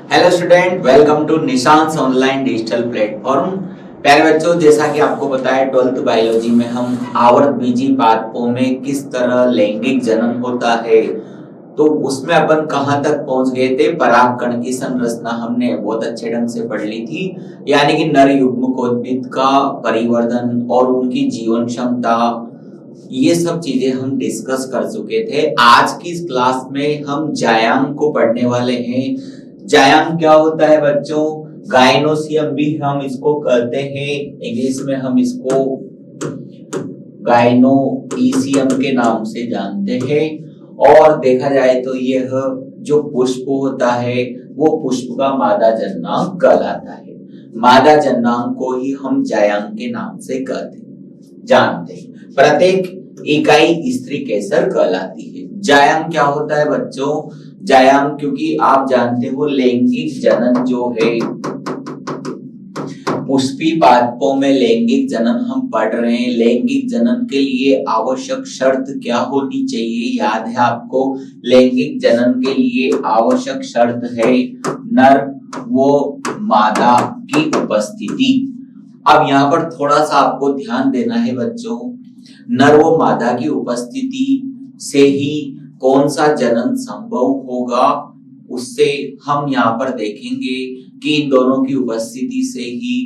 Hello student, welcome to Nishan's online digital platform. प्यारे बच्चों, जैसा कि आपको पता है 12th बायोलॉजी में हम आवर्त बीजी पादपों में किस तरह लैंगिक जनन होता है, तो उसमें अपन कहां तक पहुंच गए थे। परागकण की संरचना हमने बहुत अच्छे ढंग से पढ़ ली थी, यानी कि नर युग्मकोद्भिद का परिवर्धन और उनकी जीवन क्षमता, ये सब चीजें हम डिस्कस कर चुके थे। आज की इस क्लास में हम जायांग को पढ़ने वाले हैं। जायांग क्या होता है बच्चों? गायनोसियम भी हम इसको कहते हैं, इंग्लिश में हम इसको गायनोईसियम के नाम से जानते हैं। और देखा जाए तो यह जो पुष्प होता है वो पुष्प का मादा जननांग कहलाता है। मादा जननांग को ही हम जायांग के नाम से जानते हैं। प्रत्येक इकाई स्त्री केसर कहलाती है। जायांग क्या होता है बच्चों? जायांग, क्योंकि आप जानते हो लैंगिक जनन जो है, पुष्पी पादपों में लैंगिक जनन हम पढ़ रहे हैं। लैंगिक जनन के लिए आवश्यक शर्त क्या होनी चाहिए? याद है आपको, लैंगिक जनन के लिए आवश्यक शर्त है नर व मादा की उपस्थिति। अब यहाँ पर थोड़ा सा आपको ध्यान देना है बच्चों, नर व मादा की उपस्थिति से ही कौन सा जनन संभव होगा, उससे हम यहाँ पर देखेंगे कि इन दोनों की उपस्थिति से ही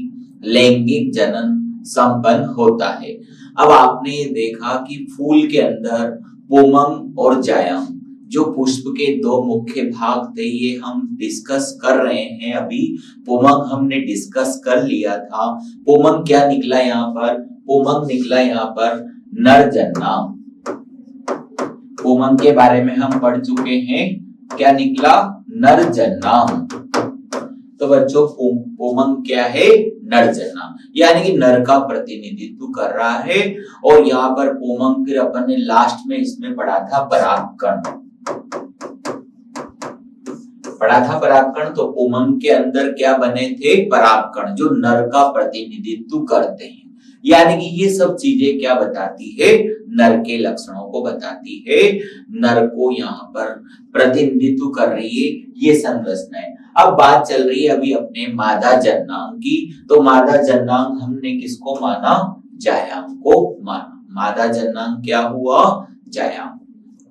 लैंगिक जनन संपन्न होता है। अब आपने ये देखा कि फूल के अंदर पुमंग और जायांग, जो पुष्प के दो मुख्य भाग थे, ये हम डिस्कस कर रहे हैं। अभी पुमंग हमने डिस्कस कर लिया था। पुमंग क्या निकला यहाँ पर? पुमंग निकला यहाँ पर नर जननांग। पुमंग के बारे में हम पढ़ चुके हैं। क्या निकला? नर जननांग। तो बच्चों पुमंग क्या है? नर जननांग, यानी कि नर का प्रतिनिधित्व कर रहा है। और यहाँ पर पुमंग, फिर अपन ने लास्ट में इसमें पढ़ा था परागकण, तो पुमंग के अंदर क्या बने थे? परागकण, जो नर का प्रतिनिधित्व करते हैं। यानी कि ये सब चीजें क्या बताती है? नर के लक्षणों को बताती है। नर को यहाँ पर प्रतिनिधित्व कर रही है ये संरचना है। अब बात चल रही है अभी अपने मादा जननांग की। तो मादा जननांग हमने किसको माना? जायांग को माना। मादा जननांग क्या हुआ? जायांग।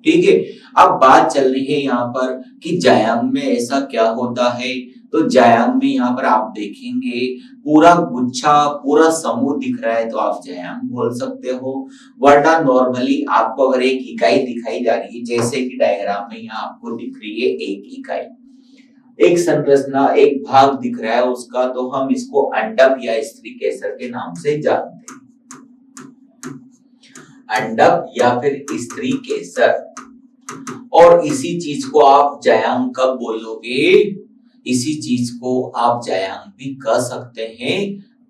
ठीक है। अब बात चल रही है यहाँ पर कि जायांग में ऐसा क्या होता है। तो जायांग में यहाँ पर आप देखेंगे पूरा गुच्छा, पूरा समूह दिख रहा है तो आप जायांग बोल सकते हो। वरना नॉर्मली आपको अगर एक इकाई दिखाई जा रही है, जैसे कि डायग्राम में यहाँ आपको दिख रही है एक इकाई, एक संरचना, एक भाग दिख रहा है उसका, तो हम इसको अंडक या स्त्री केसर के नाम से जानते हैं। अंडक या फिर स्त्री केसर। और इसी चीज को आप जायांग कब बोलोगे? इसी चीज को आप जायांग भी कह सकते हैं।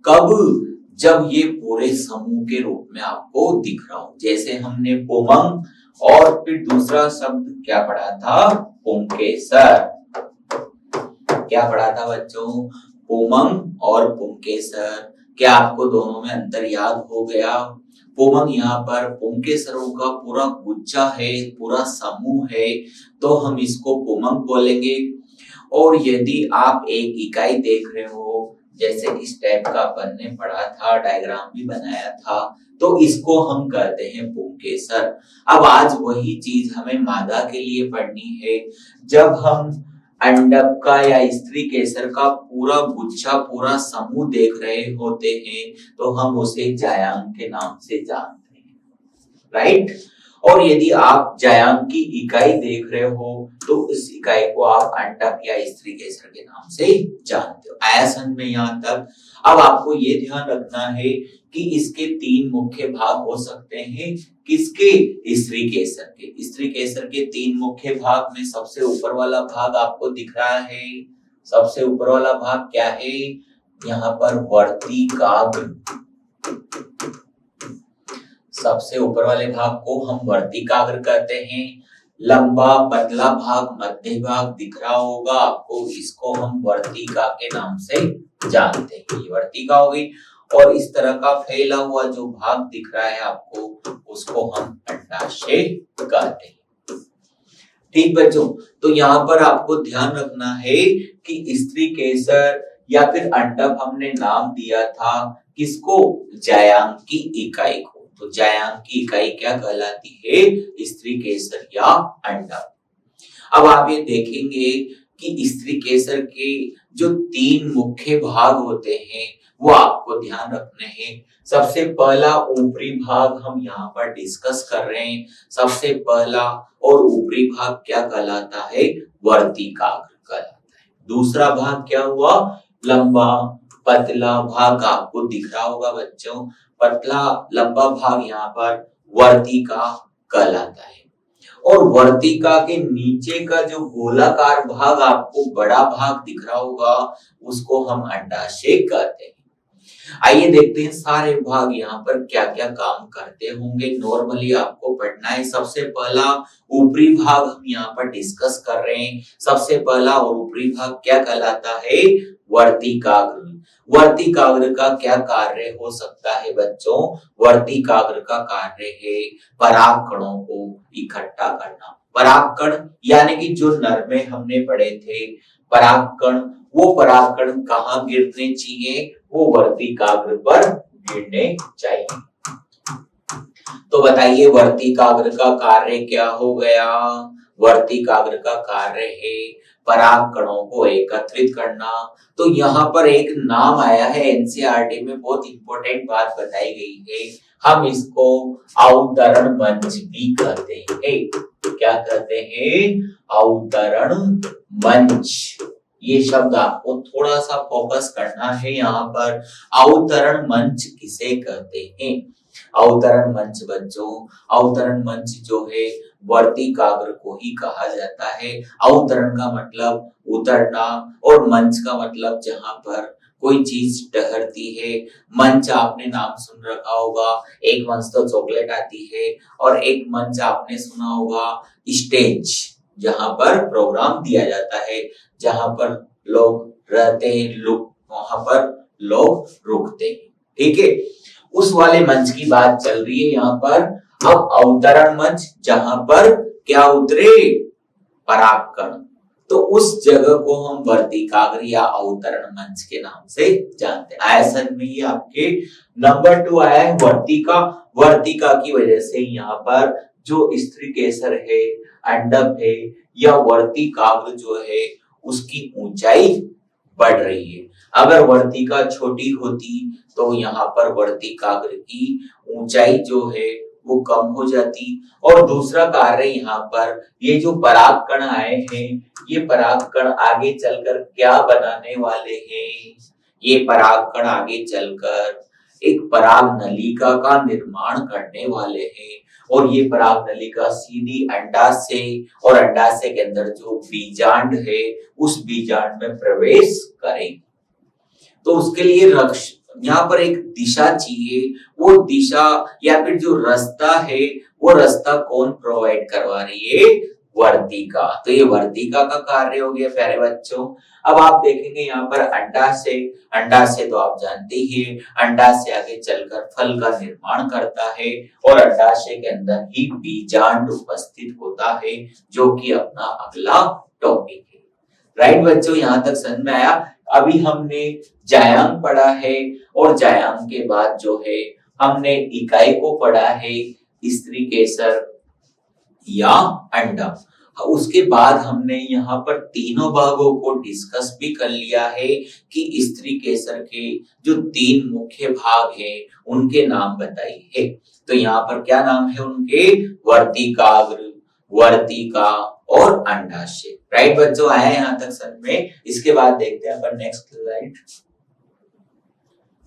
कब? जब ये पूरे समूह के रूप में आपको दिख रहा हो। जैसे हमने पुमंग और फिर दूसरा शब्द क्या पढ़ा था? पुंकेसर। क्या पढ़ा था बच्चों? पुमंग और पुंकेसर। क्या आपको दोनों में अंतर याद हो गया? पुमंग यहाँ पर पुंकेसरों का पूरा गुच्छा है, पूरा समूह है, तो हम इसको पुमंग बोलेंगे। और यदि आप एक इकाई देख रहे हो, जैसे इस टाइप का अपन ने पढ़ा था, डायग्राम भी बनाया था, तो इसको हम कहते हैं पुंकेसर। अब आज वही चीज हमें मादा के लिए पढ़नी है। जब हम अंडक का या स्त्री केसर का पूरा गुच्छा, पूरा समूह देख रहे होते हैं, तो हम उसे जायांग के नाम से जानते हैं, राइट। और यदि आप जायांग की इकाई देख रहे हो तो इस इकाई को आप अंडक या स्त्री केसर के नाम से जानते हो। आया समझ में यहाँ तक? अब आपको ये ध्यान रखना है कि इसके तीन मुख्य भाग हो सकते हैं। किसके? स्त्री केसर के। स्त्री केसर के तीन मुख्य भाग में सबसे ऊपर वाला भाग आपको दिख रहा है। सबसे ऊपर वाला भाग क्या है? यहाँ पर वर्तिकाग्र। सबसे ऊपर वाले भाग को हम वर्तिकाग्र कहते हैं। लंबा पतला भाग, मध्य भाग दिख रहा होगा आपको, इसको हम वर्तिका के नाम से जानते हैं। ये वर्तिका हो गई। और इस तरह का फैला हुआ जो भाग दिख रहा है आपको, उसको हम अंडाशय कहते हैं। ठीक बच्चों, तो यहाँ पर आपको ध्यान रखना है कि स्त्री केसर या फिर अंडक हमने नाम दिया था किसको, जायांग की इकाई को। तो जायांग की इकाई क्या कहलाती है, स्त्री केसर या अंडक। अब आप ये देखेंगे कि स्त्री केसर के जो 3 मुख्य भाग होते हैं वो आपको ध्यान रखने हैं। सबसे पहला ऊपरी भाग हम यहाँ पर डिस्कस कर रहे हैं। सबसे पहला और ऊपरी भाग क्या कहलाता है, वर्तिकाग्र कहलाता है। दूसरा भाग क्या हुआ, लंबा पतला भाग आपको दिख रहा होगा बच्चों, पतला लंबा भाग यहाँ पर वर्तिका कहलाता है। और वर्तिका के नीचे का जो गोलाकार भाग आपको बड़ा भाग दिख रहा होगा उसको हम अंडाशय कहते हैं। आइए देखते हैं सारे भाग यहाँ पर क्या क्या काम करते होंगे। नॉर्मली आपको पढ़ना है। सबसे पहला ऊपरी भाग हम यहाँ पर डिस्कस कर रहे हैं। सबसे पहला और ऊपरी भाग क्या कहलाता है, वर्तिकाग्र। वर्तिकाग्र का क्या कार्य हो सकता है बच्चों, वर्तिकाग्र का कार्य है परागकणों को इकट्ठा करना। परागकण यानी कि जो नर हमने पढ़े थे परागकण, वो परागकण कहाँ गिरने चाहिए, वो वर्तिकाग्र पर गिरने चाहिए। तो बताइए वर्तिकाग्र का कार्य क्या हो गया, वर्तिकाग्र का कार्य है परागकणों को एकत्रित करना। तो यहाँ पर एक नाम आया है एनसीईआरटी में, बहुत इंपॉर्टेंट बात बताई गई है, हम इसको अवतरण मंच भी कहते हैं। क्या कहते हैं, अवतरण मंच। ये शब्द आपको थोड़ा सा फोकस करना है यहाँ पर। अवतरण मंच किसे कहते हैं, अवतरण मंच बच्चों, अवतरण मंच जो है वर्तिकाग्र को ही कहा जाता है। अवतरण का मतलब उतरना और मंच का मतलब जहां पर कोई चीज ठहरती है। मंच आपने नाम सुन रखा होगा, एक मंच तो चॉकलेट आती है और एक मंच आपने सुना होगा स्टेज, जहां पर प्रोग्राम दिया जाता है, जहां पर लोग रहते हैं, वहां पर लोग रुकते हैं। ठीक है, उस वाले मंच की बात चल रही है यहाँ पर। अब अवतरण मंच जहां पर क्या उतरे, परागकण, तो उस जगह को हम वर्तिकाग्र या अवतरण मंच के नाम से जानते हैं। आया समझ में, ये आपके नंबर 2 आया है वर्तिका। वर्तिका की वजह से यहाँ पर जो स्त्री केसर है, अंडक है या वर्तिकाग्र जो है उसकी ऊंचाई बढ़ रही है। अगर वर्तिका छोटी होती तो यहाँ पर वर्तिकाग्र की ऊंचाई जो है वो कम हो जाती। और दूसरा कार्य यहाँ पर ये जो परागकण आए हैं, ये परागकण आगे चलकर क्या बनाने वाले हैं, ये परागकण आगे चलकर एक पराग नलिका का निर्माण करने वाले हैं। और ये पराग नलिका सीधी अंडाशय और अंडाशय के अंदर जो बीजांड है उस बीजांड में प्रवेश करेगी। तो उसके लिए यहाँ पर एक दिशा चाहिए, वो दिशा या फिर जो रास्ता है वो रास्ता कौन प्रोवाइड करवा रही है, वर्तिका। तो ये वर्तिका का कार्य हो गया प्यारे बच्चों। अब आप देखेंगे यहाँ पर अंडाशय, अंडाशय तो आप जानते ही हैं, अंडाशय आगे चलकर फल का निर्माण करता है और अंडाशय के अंदर ही बीजांड उपस्थित होता है, जो कि अपना अगला टॉपिक है। राइट बच्चों, यहाँ तक समझ में आया। अभी हमने जायांग पढ़ा है और जायांग के बाद जो है हमने इकाई को पढ़ा है, स्त्री केसर या अंडा। उसके बाद हमने यहाँ पर तीनों भागों को डिस्कस भी कर लिया है कि स्त्री केसर के जो 3 मुख्य भाग हैं उनके नाम बताइए है। तो यहाँ पर क्या नाम है उनके, वर्तिकाग्र, वर्तिका और अंडाशय। राइट बच्चों, आया यहाँ तक समझ में। इसके बाद देखते हैं अपन नेक्स्ट स्लाइड।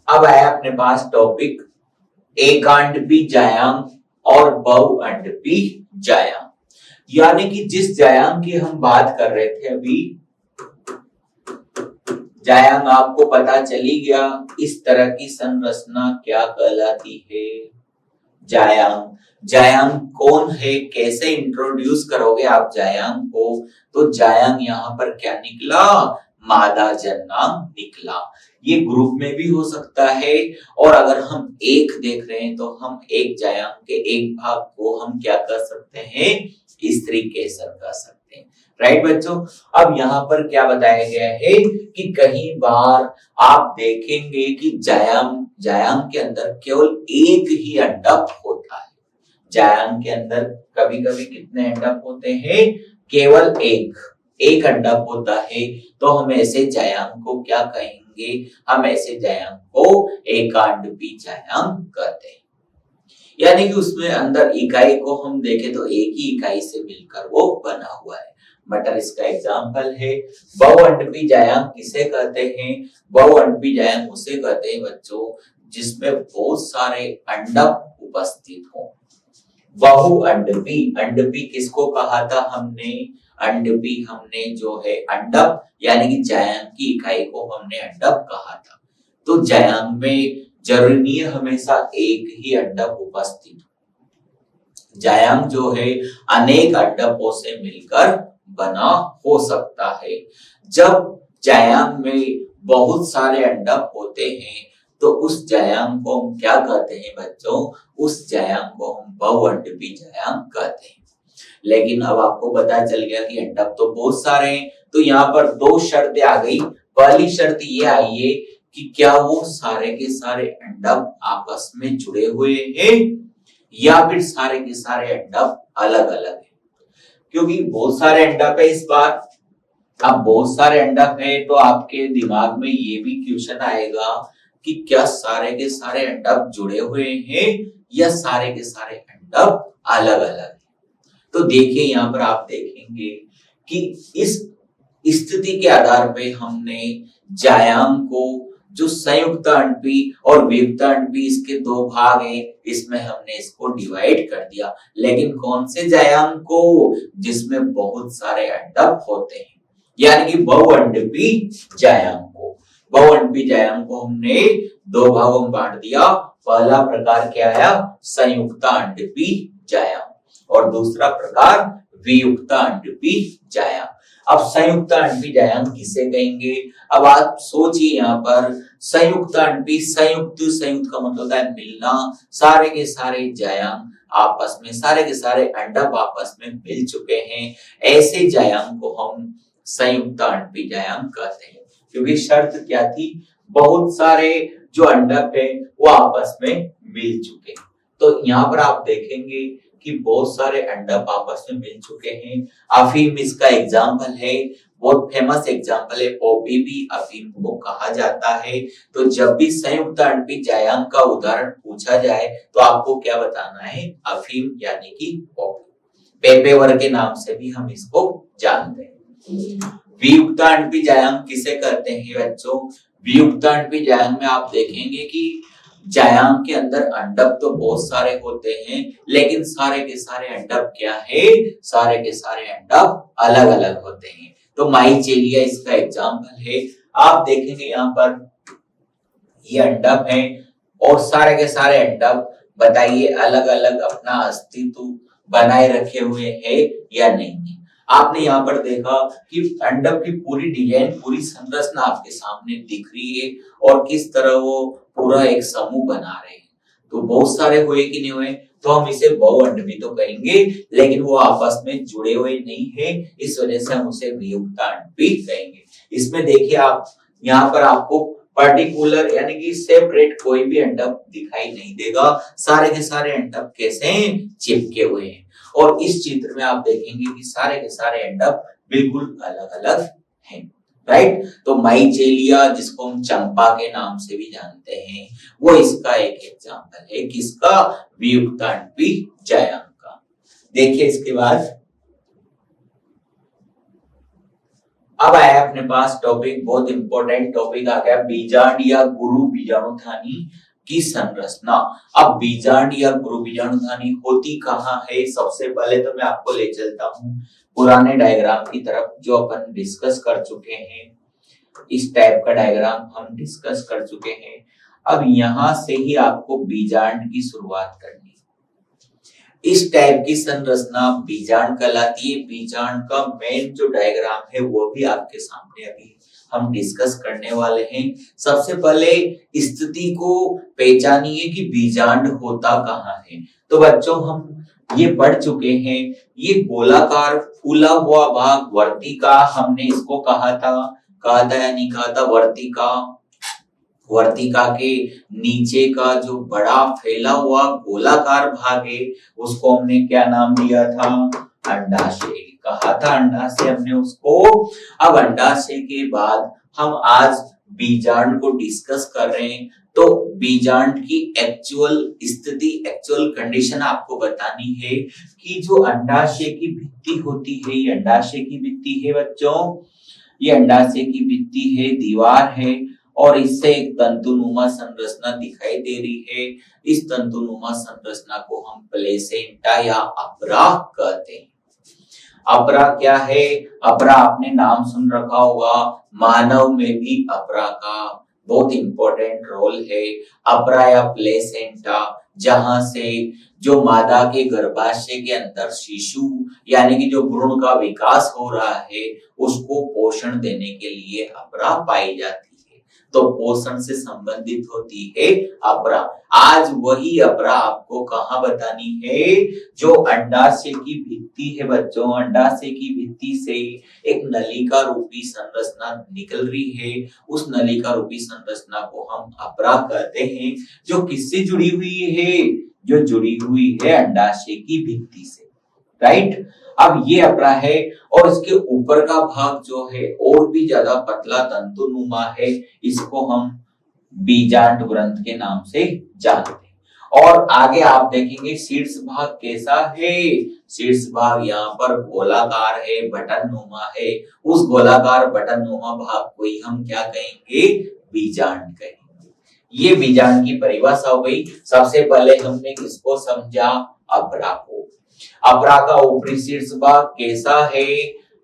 अब आया अपने पास टॉपिक एकांडपी जायांग और बहुअंडपी जायांग। यानी कि जिस जायांग की हम बात कर रहे थे अभी, जायांग आपको पता चली गया इस तरह की संरचना क्या कहलाती है, जायांग। जायांग कौन है, कैसे इंट्रोड्यूस करोगे आप जायांग को, तो जायांग यहाँ पर क्या निकला, मादा जननांग निकला। ये ग्रुप में भी हो सकता है और अगर हम एक देख रहे हैं तो हम एक जायांग के एक भाग को हम क्या कर सकते हैं, स्त्री केसर कह सकते हैं। सकते हैं। राइट बच्चों, अब यहाँ पर क्या बताया गया है कि कई बार आप देखेंगे कि जायांग के अंदर केवल एक ही अंडक होता है। जायांग के अंदर कभी कभी कितने अंडक होते हैं? केवल एक अंडक होता है। तो हम ऐसे जायांग को क्या कहेंगे? हम ऐसे जायांग को एकांडपी जायांग कहते हैं। यानी कि उसमें अंदर इकाई को हम देखें तो एक ही इकाई से मिलकर वो बना हुआ है। मटर इसका एग्जाम्पल है। बहुअंडपी जायांग किसे कहते हैं? बहुअंडपी जायांग उसे कहते हैं बच्चों जिसमें बहुत सारे अंडक उपस्थित हो। बहुअंडपी, अंडपी किसको कहा था हमने? अंडपी हमने जो है अंडक यानी कि जायांग की इकाई को हमने अंडक कहा था। तो जायांग में जरूरी नहीं है हमेशा एक ही अंडक उपस्थित हो। जायांग जो है अनेक अंडकों से मिलकर बना हो सकता है। जब जायांग में बहुत सारे अंडक होते हैं तो उस जायांग को हम क्या कहते हैं बच्चों? उस जायांग को हम बहुअंडपी जायांग कहते हैं। लेकिन अब आपको पता चल गया कि अंडक तो बहुत सारे हैं, तो यहाँ पर दो शर्तें आ गई। पहली शर्त ये आई है कि क्या वो सारे के सारे अंडक आपस में जुड़े हुए हैं या फिर सारे के सारे अंडक अलग अलग हैं। क्योंकि बहुत सारे अंडक है इस बार। अब बहुत सारे अंडक है तो आपके दिमाग में ये भी क्वेश्चन आएगा कि क्या सारे के सारे अंडक जुड़े हुए हैं या सारे के सारे अंडक अलग अलग हैं। तो देखिए यहाँ पर आप देखेंगे कि इस स्थिति के आधार पे हमने जायांग को जो संयुक्त अंडपी और वियुक्त अंडपी इसके दो भाग हैं, इसमें हमने इसको डिवाइड कर दिया। लेकिन कौन से जायांग को? जिसमें बहुत सारे अंडक होते हैं, यानी कि बहुअंडपी जायांग को। बहुअंडपी जायांग को हमने दो भागों में बांट दिया। पहला प्रकार क्या आया? संयुक्त अंडपी जायांग और दूसरा प्रकार वियुक्त अंडपी जायांग। अब संयुक्त अंडपी जायांग किसे कहेंगे? अब आप सोचिए यहाँ पर संयुक्त अंडपी, संयुक्त का मतलब होता है मिलना। सारे के सारे जायांग आपस में, सारे के सारे अंडक आपस में मिल चुके हैं, ऐसे जायांग को हम संयुक्त अंडपी जायांग कहते हैं। क्योंकि शर्त क्या थी? बहुत सारे जो अंडक है वो आपस में मिल चुके हैं। तो यहाँ पर आप देखेंगे कि बहुत सारे अंडक आपस में मिल चुके हैं। अफीम इसका एग्जाम्पल है, बहुत फेमस एग्जाम्पल है। पॉपी भी अफीम को कहा जाता है। तो जब भी संयुक्त अंडपी जायांग का उदाहरण पूछा जाए तो आपको क्या बताना है? अफीम यानी कि पॉपी। पेपेवर के नाम से भी हम इसको जानते हैं। वियुक्त अंडपी जायांग किसे कहते हैं बच्चों? वियुक्त अंडपी जायांग में आप देखेंगे कि जायांग के अंदर अंडक तो बहुत सारे होते हैं, लेकिन सारे के सारे अंडक क्या है? सारे के सारे अंडक अलग अलग होते हैं। तो माइचेलिया इसका एग्जाम्पल है। आप देखेंगे यहाँ पर ये अंडक है और सारे के सारे अंडक बताइए अलग अलग अपना अस्तित्व बनाए रखे हुए है या नहीं। आपने यहाँ पर देखा कि अंडक की पूरी डिजाइन, पूरी संरचना आपके सामने दिख रही है और किस तरह वो पूरा एक समूह बना रहे हैं। तो बहुत सारे हुए कि नहीं हुए, तो हम इसे बहुअंडपी तो कहेंगे, लेकिन वो आपस में जुड़े हुए नहीं है, इस वजह से हम उसे वियुक्त अंडपी कहेंगे। इसमें देखिए आप यहाँ पर आपको पर्टिकुलर यानी कि सेपरेट कोई भी अंडक दिखाई नहीं देगा। सारे के सारे अंडक कैसे हैं? चिपके हुए हैं। और इस चित्र में आप देखेंगे कि सारे के सारे अंडक बिल्कुल अलग अलग हैं। राइट? तो माइचेलिया जिसको हम चंपा के नाम से भी जानते हैं, वो इसका एक एग्जाम्पल है। किसका? वियुक्त अंडपी जायांग का। देखिए इसके बाद अब आया अपने पास टॉपिक, बहुत इंपॉर्टेंट टॉपिक आ गया, बीजांड या गुरु बीजाणुधानी की संरचना। अब बीजांड या गुरु बीजाणुधानी होती कहाँ है? सबसे पहले तो मैं आपको ले चलता हूँ पुराने डायग्राम की तरफ जो अपन डिस्कस कर चुके हैं। इस टाइप का डायग्राम हम डिस्कस कर चुके हैं। अब यहां से ही आपको बीजांड की शुरुआत करनी। इस टाइप की संरचना बीजांड कहलाती है। बीजांड का मेन जो डायग्राम है वो भी आपके सामने अभी हम डिस्कस करने वाले हैं। सबसे पहले स्थिति को पहचानिए कि बीजांड होता कहाँ है। तो बच्चों हम ये पढ़ चुके हैं। ये गोलाकार फूला हुआ भाग वर्तिका, हमने इसको कहा था या नहीं कहा था, वर्तिका। वर्तिका के नीचे का जो बड़ा फैला हुआ गोलाकार भाग है उसको हमने क्या नाम दिया था, अंडाशय कहा था, अंडाशय हमने उसको। अब अंडाशय के बाद हम आज बीजांड को डिस्कस कर रहे हैं। तो बीजांड की एक्चुअल स्थिति, एक्चुअल कंडीशन आपको बतानी है कि जो अंडाशय की भित्ति होती है, ये अंडाशय की भित्ति है बच्चों, ये अंडाशय की भित्ति है, दीवार है, और इससे एक तंतुनुमा संरचना दिखाई दे रही है। इस तंतुनुमा संरचना को हम प्लेसेंटा या अपरा कहते हैं। अपरा क्या है? अपरा आपने नाम सुन रखा होगा, मानव में भी अपरा का बहुत इंपॉर्टेंट रोल है। अपरा या प्लेसेंटा, जहां से जो मादा के गर्भाशय के अंदर शिशु यानी कि जो भ्रूण का विकास हो रहा है उसको पोषण देने के लिए अपरा पाई जाती है। तो पोषण से संबंधित होती है अपरा। आज वही अपरा आपको कहाँ बतानी है, जो अंडाशय की भित्ति है बच्चों, अंडाशय की भित्ति से एक नलिका रूपी संरचना निकल रही है। उस नलिका रूपी संरचना को हम अपरा कहते हैं, जो किससे जुड़ी हुई है, जो जुड़ी हुई है अंडाशय की भित्ति से, राइट। अब ये अपरा है और इसके ऊपर का भाग जो है और भी ज्यादा पतला तंतुनुमा है, इसको हम बीजांड ग्रंथ के नाम से जानते हैं। और आगे आप देखेंगे शीर्ष भाग कैसा है, शीर्ष भाग यहाँ पर गोलाकार है, बटन नुमा है। उस गोलाकार बटन नुमा भाग को ही हम क्या कहेंगे, बीजांड कहेंगे। ये बीजांड की परिभाषा हो गई। सबसे पहले हमने किसको समझा, अपरा को। अपरा का ऊपरी शीर्ष भाग कैसा है,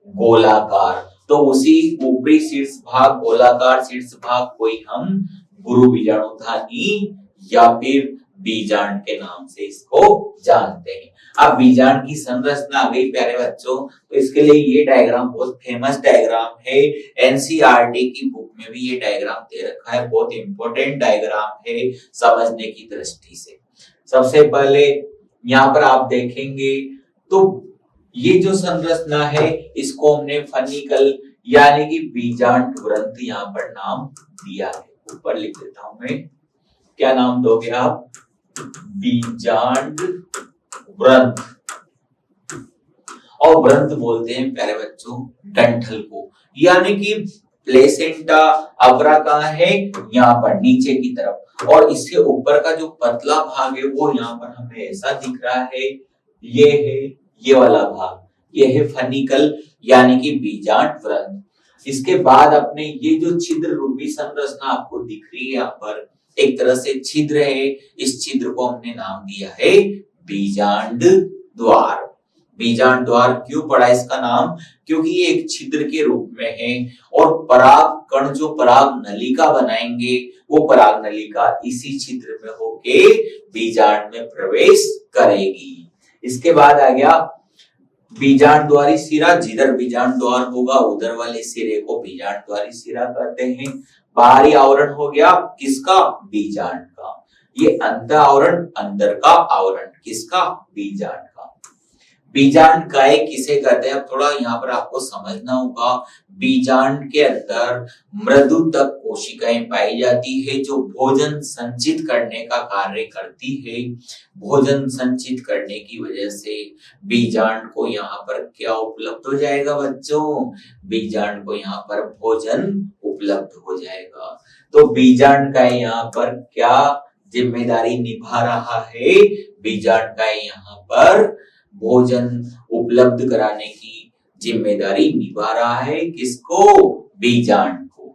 गोलाकार। तो उसी ऊपरी शीर्ष भाग, गोलाकार शीर्ष भाग को ही हम गुरु बीजाणुधानी या फिर बीजांड के नाम से इसको जानते हैं। अब बीजांड की संरचना आ गई प्यारे बच्चों, तो इसके लिए ये डायग्राम बहुत फेमस डायग्राम है। एनसीईआरटी की बुक में भी ये डायग्राम दे रखा है, बहुत इंपॉर्टेंट डायग्राम है समझने की दृष्टि से। सबसे पहले यहाँ पर आप देखेंगे तो ये जो संरचना है इसको हमने फनिकल यानी कि बीजांड ग्रंथ यहाँ पर नाम दिया है। ऊपर लिख देता हूं मैं, क्या नाम दोगे आप, बीजांड ग्रंथ। और ग्रंथ बोलते हैं प्यारे बच्चों डंठल को, यानी कि प्लेसेंटा अपरा कहाँ है, यहाँ पर नीचे की तरफ, और इसके ऊपर का जो पतला भाग है वो यहाँ पर हमें ऐसा दिख रहा है, ये है ये वाला भाग, ये है फनिकल यानी कि बीजांड ग्रंथ। इसके बाद अपने ये जो छिद्र रूपी संरचना आपको दिख रही है यहाँ पर, एक तरह से छिद्र है, इस छिद्र को हमने नाम दिया है बीजांड द्वार। बीजांड द्वार क्यों पड़ा इसका नाम, क्योंकि ये एक छिद्र के रूप में है और पराग कण जो पराग नलिका बनाएंगे वो पराग नलिका इसी छिद्र में होके बीजांड में प्रवेश करेगी। इसके बाद आ गया बीजांड द्वारी सिरा, जिधर बीजांड द्वार होगा उधर वाले सिरे को बीजांड द्वारी सिरा कहते हैं। बाहरी आवरण हो गया किसका, बीजांड का। ये अंत आवरण, अंदर का आवरण किसका, बीजांड का। बीजांड काय किसे कहते हैं, अब थोड़ा यहाँ पर आपको समझना होगा। बीजांड के अंदर मृदु तक कोशिकाएं पाई जाती है जो भोजन संचित करने का कार्य करती है। भोजन संचित करने की वजह से बीजांड को यहाँ पर क्या उपलब्ध हो जाएगा बच्चों, बीजांड को यहाँ पर भोजन उपलब्ध हो जाएगा। तो बीजांड का यहाँ पर क्या जिम्मेदारी निभा रहा है, बीजांड का यहाँ पर भोजन उपलब्ध कराने की जिम्मेदारी निभा रहा है, किसको, बीजांड को।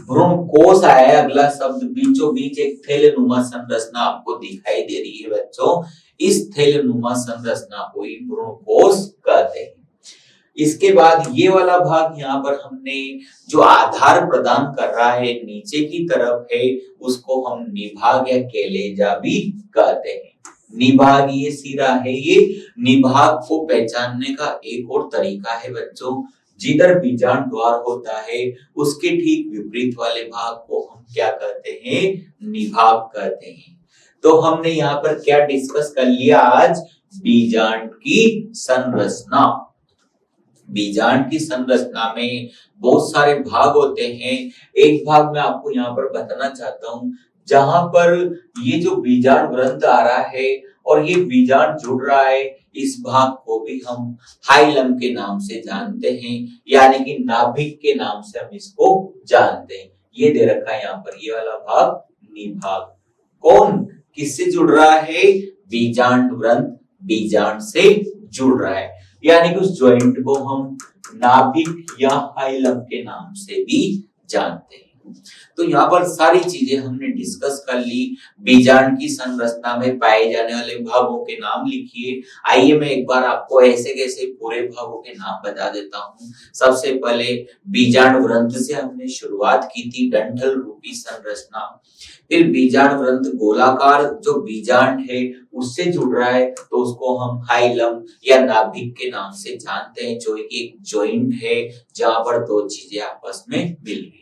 भ्रूण कोश आया है अगला शब्द, बीचों बीच एक थैलेनुमा संरचना आपको दिखाई दे रही है बच्चों, इस थैलेनुमा संरचना को ही भ्रूण कोश कहते हैं। इसके बाद ये वाला भाग यहाँ पर हमने जो आधार प्रदान कर रहा है नीचे की तरफ है, उसको हम निभाग या केलेजा भी कहते हैं। निभागीय सिरा है ये। निभाग को पहचानने का एक और तरीका है बच्चों, जिधर बीजांड द्वार होता है उसके ठीक विपरीत वाले भाग को हम क्या कहते हैं, निभाग कहते हैं। तो हमने यहाँ पर क्या डिस्कस कर लिया आज, बीजांड की संरचना। बीजांड की संरचना में बहुत सारे भाग होते हैं। एक भाग मैं आपको यहाँ पर बताना चाहता हूँ, जहां पर ये जो बीजांड ग्रंथ आ रहा है और ये बीजांड जुड़ रहा है, इस भाग को भी हम हाइलम के नाम से जानते हैं, यानी कि नाभिक के नाम से हम इसको जानते हैं। ये दे रखा है यहाँ पर, ये वाला भाग निभाग। कौन किससे जुड़ रहा है? बीजांड ग्रंथ बीजांड से जुड़ रहा है, यानी कि उस जॉइंट को हम नाभिक या हाइलम के नाम से भी जानते हैं। तो यहाँ पर सारी चीजें हमने डिस्कस कर ली। बीजांड की संरचना में पाए जाने वाले भागों के नाम लिखिए। आइए मैं एक बार आपको ऐसे कैसे पूरे भागों के नाम बता देता हूँ। सबसे पहले बीजांड ग्रंथ से हमने शुरुआत की थी, डंठल रूपी संरचना। फिर बीजांड ग्रंथ गोलाकार जो बीजांड है उससे जुड़ रहा है, तो उसको हम हाइलम या नाभिक के नाम से जानते हैं, जो एक जॉइंट है जहां पर दो चीजें आपस में मिल गई।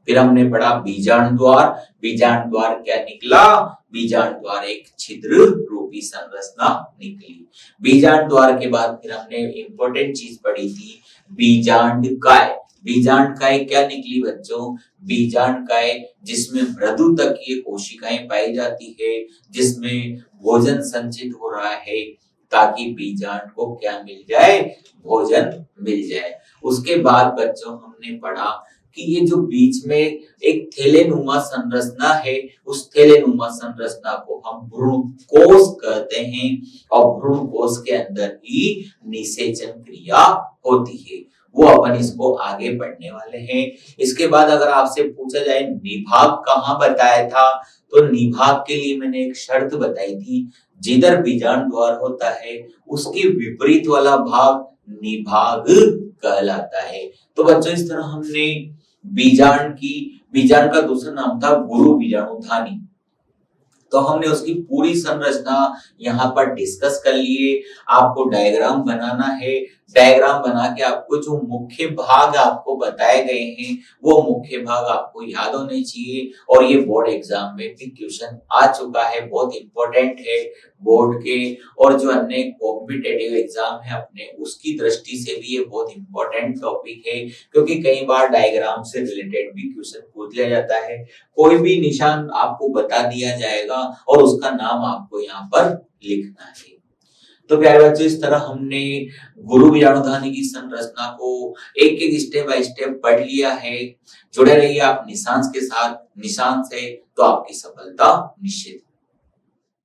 फिर हमने पढ़ा बीजांड द्वार। बीजांड द्वार क्या निकला? बीजांड द्वार एक छिद्र रूपी संरचना निकली। बीजांड द्वार के बाद फिर हमने इंपॉर्टेंट चीज पढ़ी थी, बीजांड काय। बीजांड काय क्या निकली बच्चों? बीजांड काय जिसमें मृदु तकीय कोशिकाएं पाई जाती है, जिसमें भोजन संचित हो रहा है ताकि बीजांड को क्या मिल जाए? भोजन मिल जाए। उसके बाद बच्चों हमने पढ़ा कि ये जो बीच में एक थैलेनुमा संरचना है, उस थैलेनुमा संरचना को हम भ्रूण कोश कहते हैं, और भ्रूण कोश के अंदर ही निषेचन क्रिया होती है। वो अपन इसको आगे पढ़ने वाले हैं। इसके बाद अगर आपसे पूछा जाए निभाग कहाँ बताया था, तो निभाग के लिए मैंने एक शर्त बताई थी, जिधर बीजांड द्वार होता है उसके विपरीत वाला भाग निभाग कहलाता है। तो बच्चों इस तरह हमने बीजांड का दूसरा नाम था गुरु बीजाणुधानी, तो हमने उसकी पूरी संरचना यहाँ पर डिस्कस कर लिए। आपको डायग्राम बनाना है, डायग्राम बना के आपको जो मुख्य भाग आपको बताए गए हैं वो मुख्य भाग आपको याद होने चाहिए। और ये बोर्ड एग्जाम में भी क्वेश्चन आ चुका है, बहुत इंपॉर्टेंट है बोर्ड के और जो अन्य कॉम्पिटिटिव एग्जाम है अपने, उसकी दृष्टि से भी ये बहुत इंपॉर्टेंट टॉपिक है, क्योंकि कई बार डायग्राम से रिलेटेड भी क्वेश्चन पूछ लिया जाता है। कोई भी निशान आपको बता दिया जाएगा और उसका नाम आपको यहाँ पर लिखना है। तो प्यारे बच्चों इस तरह हमने गुरु बीजाणुधानी की संरचना को एक एक स्टेप बाय स्टेप पढ़ लिया है। जुड़े रहिए आप निशान के साथ, निशान से तो आपकी सफलता निश्चित।